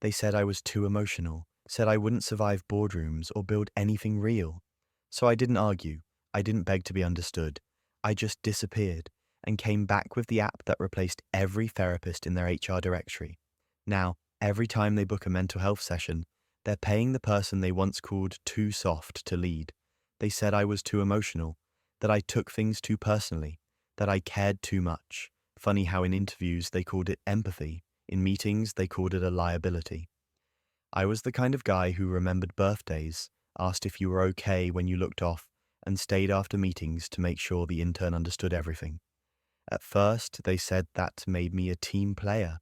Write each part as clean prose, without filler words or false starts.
They said I was too emotional, said I wouldn't survive boardrooms or build anything real. So I didn't argue. I didn't beg to be understood. I just disappeared and came back with the app that replaced every therapist in their HR directory. Now, every time they book a mental health session, they're paying the person they once called too soft to lead. They said I was too emotional, that I took things too personally, that I cared too much. Funny how in interviews they called it empathy. In meetings, they called it a liability. I was the kind of guy who remembered birthdays, asked if you were okay when you looked off, and stayed after meetings to make sure the intern understood everything. At first, they said that made me a team player,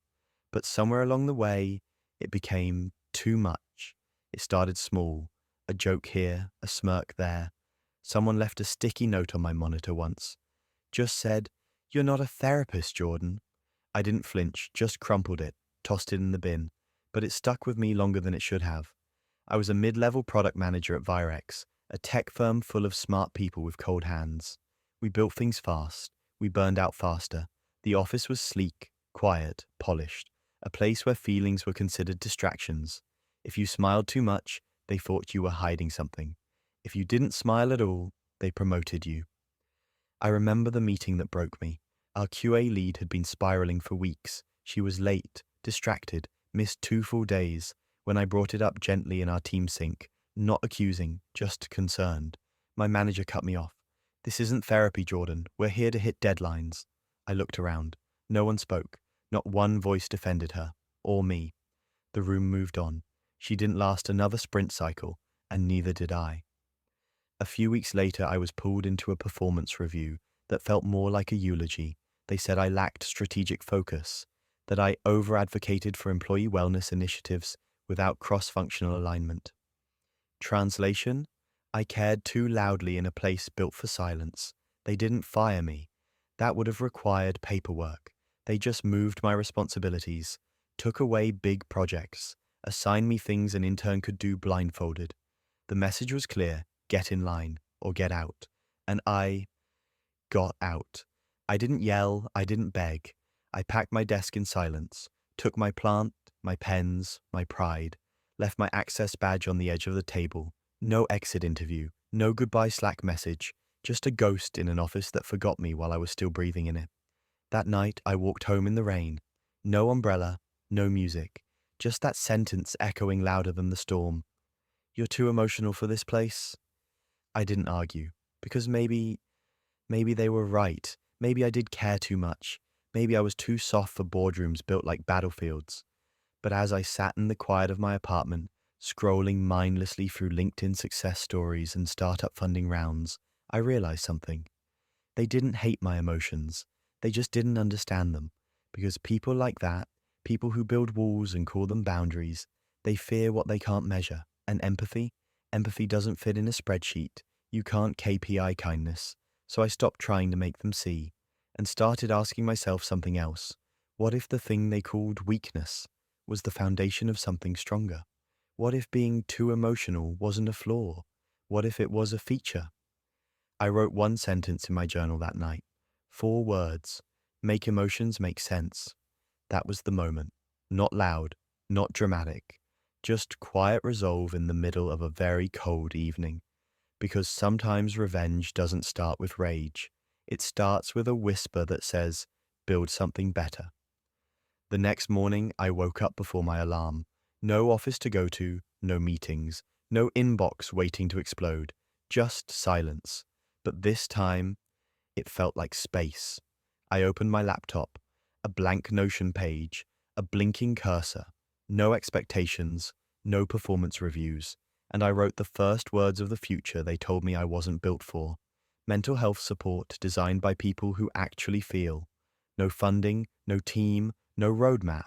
but somewhere along the way, it became too much. It started small, a joke here, a smirk there. Someone left a sticky note on my monitor once. Just said, "You're not a therapist, Jordan." I didn't flinch, just crumpled it, tossed it in the bin, but it stuck with me longer than it should have. I was a mid-level product manager at Virex, a tech firm full of smart people with cold hands. We built things fast. We burned out faster. The office was sleek, quiet, polished, a place where feelings were considered distractions. If you smiled too much, they thought you were hiding something. If you didn't smile at all, they promoted you. I remember the meeting that broke me. Our QA lead had been spiraling for weeks. She was late, distracted, missed 2 full days. When I brought it up gently in our team sync, not accusing, just concerned, my manager cut me off. "This isn't therapy, Jordan. We're here to hit deadlines." I looked around. No one spoke. Not one voice defended her, or me. The room moved on. She didn't last another sprint cycle, and neither did I. A few weeks later, I was pulled into a performance review that felt more like a eulogy. They said I lacked strategic focus, that I over-advocated for employee wellness initiatives without cross-functional alignment. Translation: I cared too loudly in a place built for silence. They didn't fire me. That would have required paperwork. They just moved my responsibilities, took away big projects, assigned me things an intern could do blindfolded. The message was clear: get in line or get out. And I got out. I didn't yell, I didn't beg. I packed my desk in silence, took my plant, my pens, my pride, left my access badge on the edge of the table. No exit interview, no goodbye Slack message, just a ghost in an office that forgot me while I was still breathing in it. That night, I walked home in the rain. No umbrella, no music, just that sentence echoing louder than the storm. "You're too emotional for this place." I didn't argue, because maybe they were right. Maybe I did care too much. Maybe I was too soft for boardrooms built like battlefields. But as I sat in the quiet of my apartment, scrolling mindlessly through LinkedIn success stories and startup funding rounds, I realized something. They didn't hate my emotions. They just didn't understand them. Because people like that, people who build walls and call them boundaries, they fear what they can't measure. And empathy doesn't fit in a spreadsheet. You can't KPI kindness. So I stopped trying to make them see and started asking myself something else. What if the thing they called weakness was the foundation of something stronger? What if being too emotional wasn't a flaw? What if it was a feature? I wrote one sentence in my journal that night. 4 words. Make emotions make sense. That was the moment. Not loud, not dramatic. Just quiet resolve in the middle of a very cold evening. Because sometimes revenge doesn't start with rage. It starts with a whisper that says, build something better. The next morning, I woke up before my alarm. No office to go to, no meetings, no inbox waiting to explode. Just silence. But this time, it felt like space. I opened my laptop, a blank Notion page, a blinking cursor, no expectations, no performance reviews, and I wrote the first words of the future they told me I wasn't built for. Mental health support designed by people who actually feel. No funding, no team, no roadmap.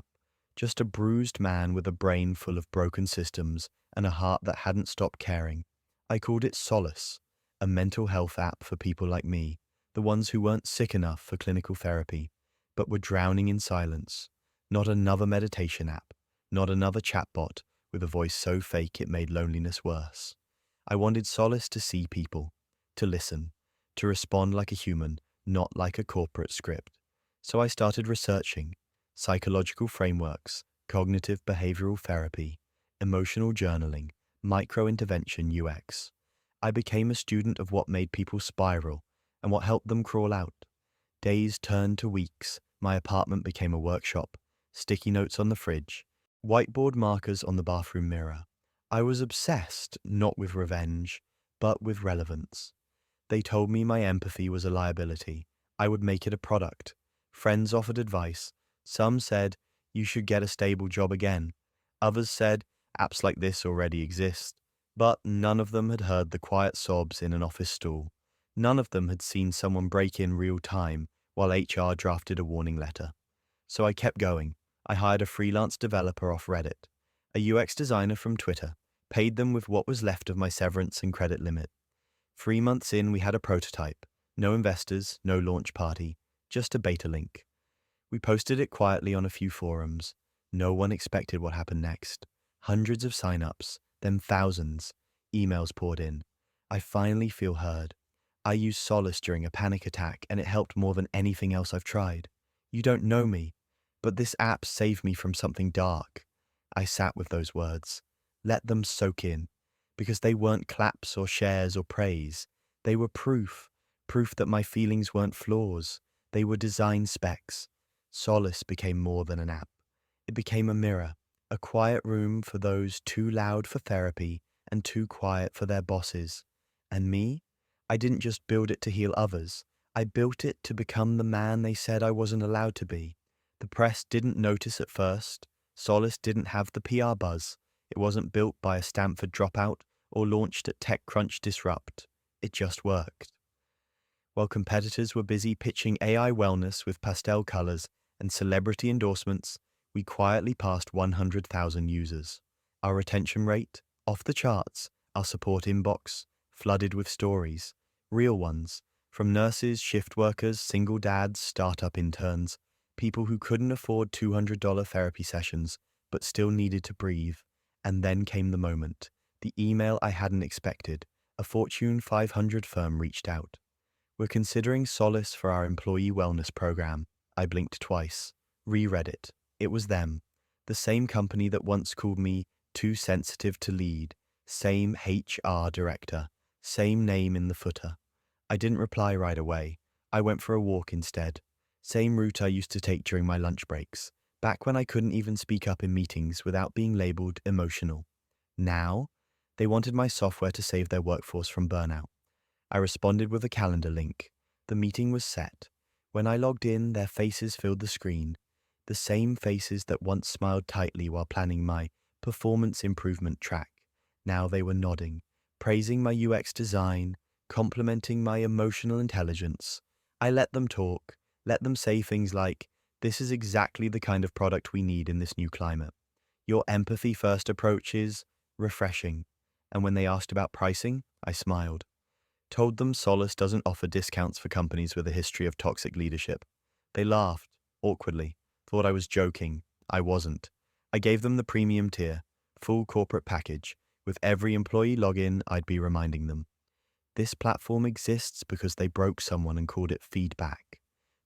Just a bruised man with a brain full of broken systems and a heart that hadn't stopped caring. I called it Solace, a mental health app for people like me, the ones who weren't sick enough for clinical therapy, but were drowning in silence. Not another meditation app, not another chatbot with a voice so fake it made loneliness worse. I wanted Solace to see people, to listen, to respond like a human, not like a corporate script. So I started researching psychological frameworks, cognitive behavioral therapy, emotional journaling, micro-intervention UX. I became a student of what made people spiral and what helped them crawl out. Days turned to weeks. My apartment became a workshop, sticky notes on the fridge, whiteboard markers on the bathroom mirror. I was obsessed, not with revenge, but with relevance. They told me my empathy was a liability. I would make it a product. Friends offered advice. Some said, you should get a stable job again. Others said, apps like this already exist. But none of them had heard the quiet sobs in an office stall. None of them had seen someone break in real time while HR drafted a warning letter. So I kept going. I hired a freelance developer off Reddit, a UX designer from Twitter, paid them with what was left of my severance and credit limit. 3 months in, we had a prototype. No investors, no launch party, just a beta link. We posted it quietly on a few forums. No one expected what happened next. Hundreds of signups, then thousands. Emails poured in. I finally feel heard. I used Solace during a panic attack, and it helped more than anything else I've tried. You don't know me, but this app saved me from something dark. I sat with those words. Let them soak in, because they weren't claps or shares or praise. They were proof that my feelings weren't flaws. They were design specs. Solace became more than an app. It became a mirror, a quiet room for those too loud for therapy and too quiet for their bosses. And me? I didn't just build it to heal others. I built it to become the man they said I wasn't allowed to be. The press didn't notice at first. Solace didn't have the PR buzz. It wasn't built by a Stanford dropout or launched at TechCrunch Disrupt. It just worked. While competitors were busy pitching AI wellness with pastel colors and celebrity endorsements, we quietly passed 100,000 users. Our retention rate, off the charts. Our support inbox, flooded with stories. Real ones, from nurses, shift workers, single dads, startup interns, people who couldn't afford $200 therapy sessions but still needed to breathe. And then came the moment. The email I hadn't expected. A Fortune 500 firm reached out. We're considering Solace for our employee wellness program. I blinked twice. Reread it. It was them. The same company that once called me too sensitive to lead. Same HR director. Same name in the footer. I didn't reply right away. I went for a walk instead. Same route I used to take during my lunch breaks, back when I couldn't even speak up in meetings without being labeled emotional. Now, they wanted my software to save their workforce from burnout. I responded with a calendar link. The meeting was set. When I logged in, their faces filled the screen. The same faces that once smiled tightly while planning my performance improvement track. Now they were nodding, praising my UX design, complimenting my emotional intelligence. I let them talk, let them say things like, "This is exactly the kind of product we need in this new climate. Your empathy-first approach is refreshing." And when they asked about pricing, I smiled. Told them Solace doesn't offer discounts for companies with a history of toxic leadership. They laughed, awkwardly, thought I was joking. I wasn't. I gave them the premium tier, full corporate package. With every employee login, I'd be reminding them. This platform exists because they broke someone and called it feedback.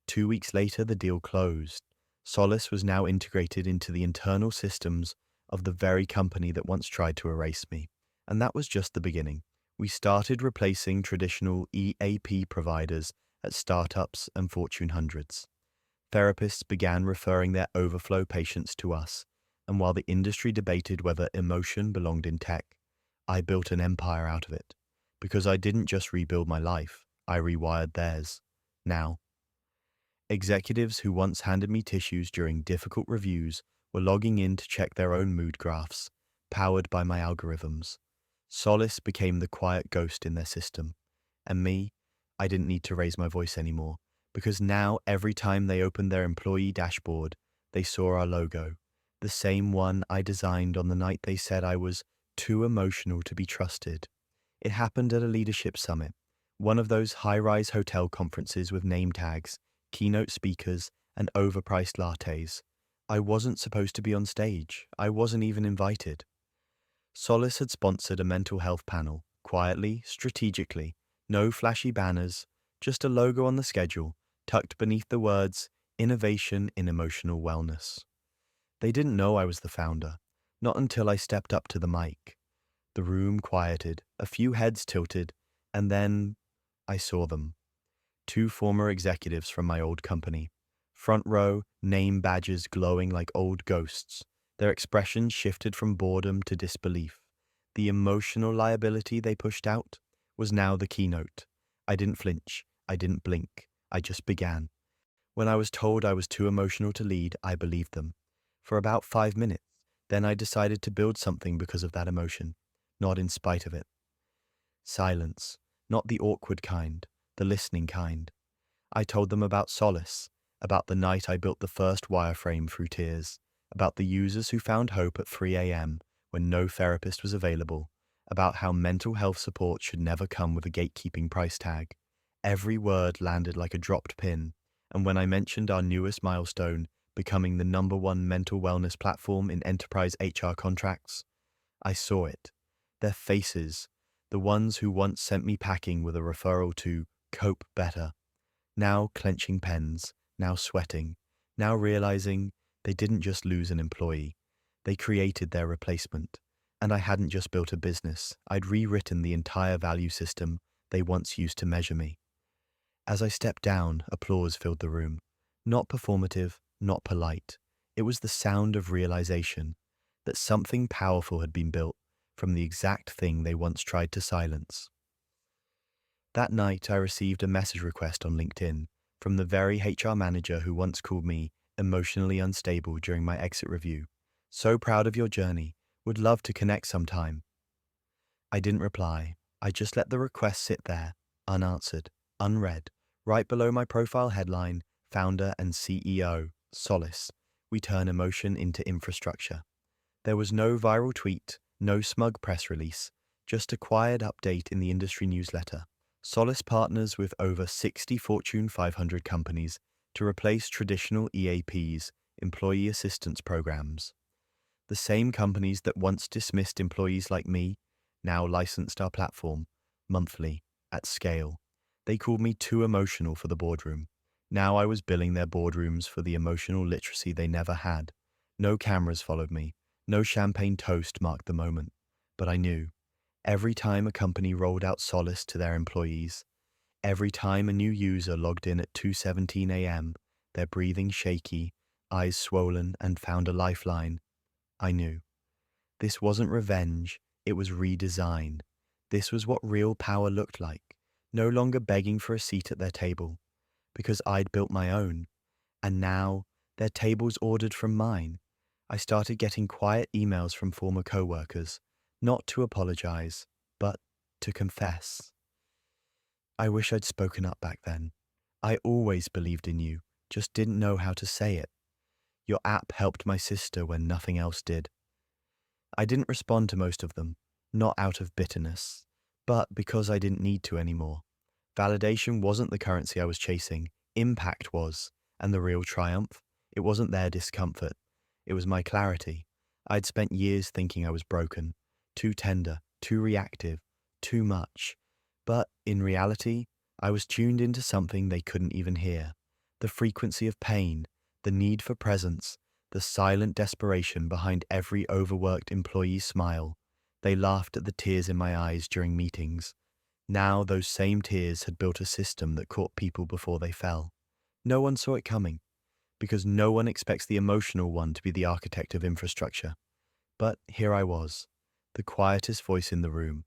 2 weeks later, the deal closed. Solace was now integrated into the internal systems of the very company that once tried to erase me. And that was just the beginning. We started replacing traditional EAP providers at startups and Fortune hundreds. Therapists began referring their overflow patients to us, and while the industry debated whether emotion belonged in tech, I built an empire out of it. Because I didn't just rebuild my life, I rewired theirs. Now, executives who once handed me tissues during difficult reviews were logging in to check their own mood graphs, powered by my algorithms. Solace became the quiet ghost in their system. And me, I didn't need to raise my voice anymore, because now every time they opened their employee dashboard, they saw our logo, the same one I designed on the night they said I was too emotional to be trusted. It happened at a leadership summit, one of those high-rise hotel conferences with name tags, keynote speakers, and overpriced lattes. I wasn't supposed to be on stage. I wasn't even invited. Solace had sponsored a mental health panel, quietly, strategically, no flashy banners, just a logo on the schedule, tucked beneath the words, "Innovation in Emotional Wellness." They didn't know I was the founder, not until I stepped up to the mic. The room quieted, a few heads tilted, and then I saw them. Two former executives from my old company. Front row, name badges glowing like old ghosts. Their expressions shifted from boredom to disbelief. The emotional liability they pushed out was now the keynote. I didn't flinch. I didn't blink. I just began. When I was told I was too emotional to lead, I believed them. For about 5 minutes, then I decided to build something because of that emotion, not in spite of it. Silence, not the awkward kind, the listening kind. I told them about Solace, about the night I built the first wireframe through tears, about the users who found hope at 3 a.m. when no therapist was available, about how mental health support should never come with a gatekeeping price tag. Every word landed like a dropped pin, and when I mentioned our newest milestone, becoming the #1 mental wellness platform in enterprise HR contracts, I saw it. Their faces, the ones who once sent me packing with a referral to Cope Better, now clenching pens, now sweating, now realizing they didn't just lose an employee, they created their replacement. And I hadn't just built a business, I'd rewritten the entire value system they once used to measure me. As I stepped down, applause filled the room. Not performative, not polite. It was the sound of realization that something powerful had been built from the exact thing they once tried to silence. That night, I received a message request on LinkedIn from the very HR manager who once called me emotionally unstable during my exit review. So proud of your journey. Would love to connect sometime. I didn't reply. I just let the request sit there, unanswered, unread, right below my profile headline, Founder and CEO, Solace. We turn emotion into infrastructure. There was no viral tweet, no smug press release, just a quiet update in the industry newsletter. Solace partners with over 60 Fortune 500 companies to replace traditional EAPs, employee assistance programs. The same companies that once dismissed employees like me now licensed our platform, monthly, at scale. They called me too emotional for the boardroom. Now I was billing their boardrooms for the emotional literacy they never had. No cameras followed me. No champagne toast marked the moment. But I knew. Every time a company rolled out Solace to their employees, every time a new user logged in at 2:17 a.m., their breathing shaky, eyes swollen, and found a lifeline, I knew. This wasn't revenge, it was redesign. This was what real power looked like, no longer begging for a seat at their table, because I'd built my own, and now their tables ordered from mine. I started getting quiet emails from former coworkers, not to apologize, but to confess. I wish I'd spoken up back then. I always believed in you, just didn't know how to say it. Your app helped my sister when nothing else did. I didn't respond to most of them, not out of bitterness, but because I didn't need to anymore. Validation wasn't the currency I was chasing, impact was, and the real triumph, it wasn't their discomfort, it was my clarity. I'd spent years thinking I was broken, too tender, too reactive, too much. But in reality, I was tuned into something they couldn't even hear. The frequency of pain, the need for presence, the silent desperation behind every overworked employee's smile. They laughed at the tears in my eyes during meetings. Now those same tears had built a system that caught people before they fell. No one saw it coming, because no one expects the emotional one to be the architect of infrastructure. But here I was, the quietest voice in the room,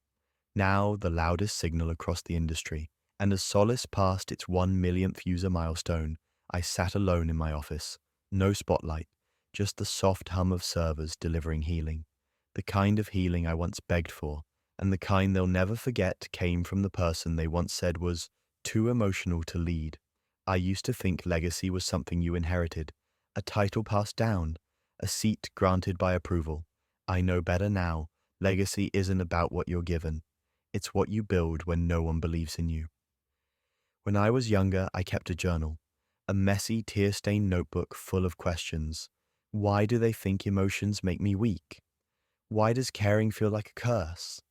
now the loudest signal across the industry, and as Solace passed its 1 millionth user milestone, I sat alone in my office, no spotlight, just the soft hum of servers delivering healing. The kind of healing I once begged for, and the kind they'll never forget came from the person they once said was too emotional to lead. I used to think legacy was something you inherited, a title passed down, a seat granted by approval. I know better now. Legacy isn't about what you're given. It's what you build when no one believes in you. When I was younger, I kept a journal, a messy, tear-stained notebook full of questions. Why do they think emotions make me weak? Why does caring feel like a curse?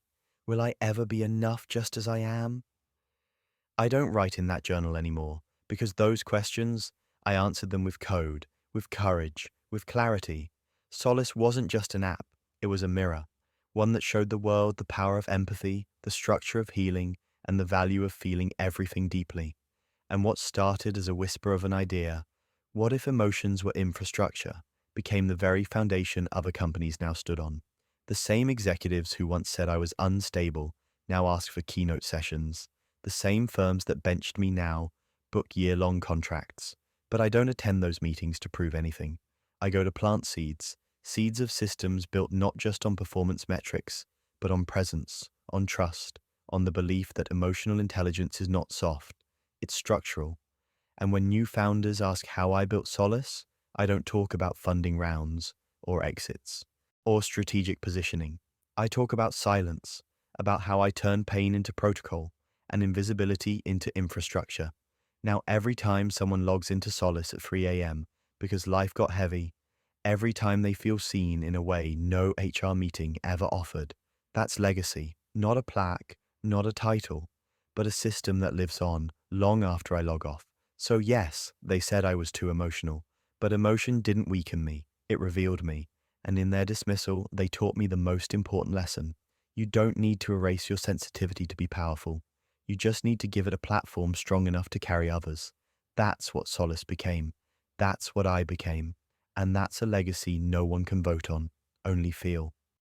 Will I ever be enough just as I am? I don't write in that journal anymore, because those questions, I answered them with code, with courage, with clarity. Solace wasn't just an app, it was a mirror, one that showed the world the power of empathy, the structure of healing, and the value of feeling everything deeply. And what started as a whisper of an idea, what if emotions were infrastructure, became the very foundation other companies now stood on. The same executives who once said I was unstable now ask for keynote sessions. The same firms that benched me now book year-long contracts. But I don't attend those meetings to prove anything. I go to plant seeds, seeds of systems built not just on performance metrics, but on presence, on trust, on the belief that emotional intelligence is not soft, it's structural. And when new founders ask how I built Solace, I don't talk about funding rounds or exits or strategic positioning. I talk about silence, about how I turn pain into protocol and invisibility into infrastructure. Now, every time someone logs into Solace at 3 a.m. because life got heavy, every time they feel seen in a way no HR meeting ever offered, that's legacy, not a plaque, not a title, but a system that lives on long after I log off. So yes, they said I was too emotional, but emotion didn't weaken me, it revealed me. And in their dismissal, they taught me the most important lesson. You don't need to erase your sensitivity to be powerful. You just need to give it a platform strong enough to carry others. That's what Solace became. That's what I became. And that's a legacy no one can vote on, only feel.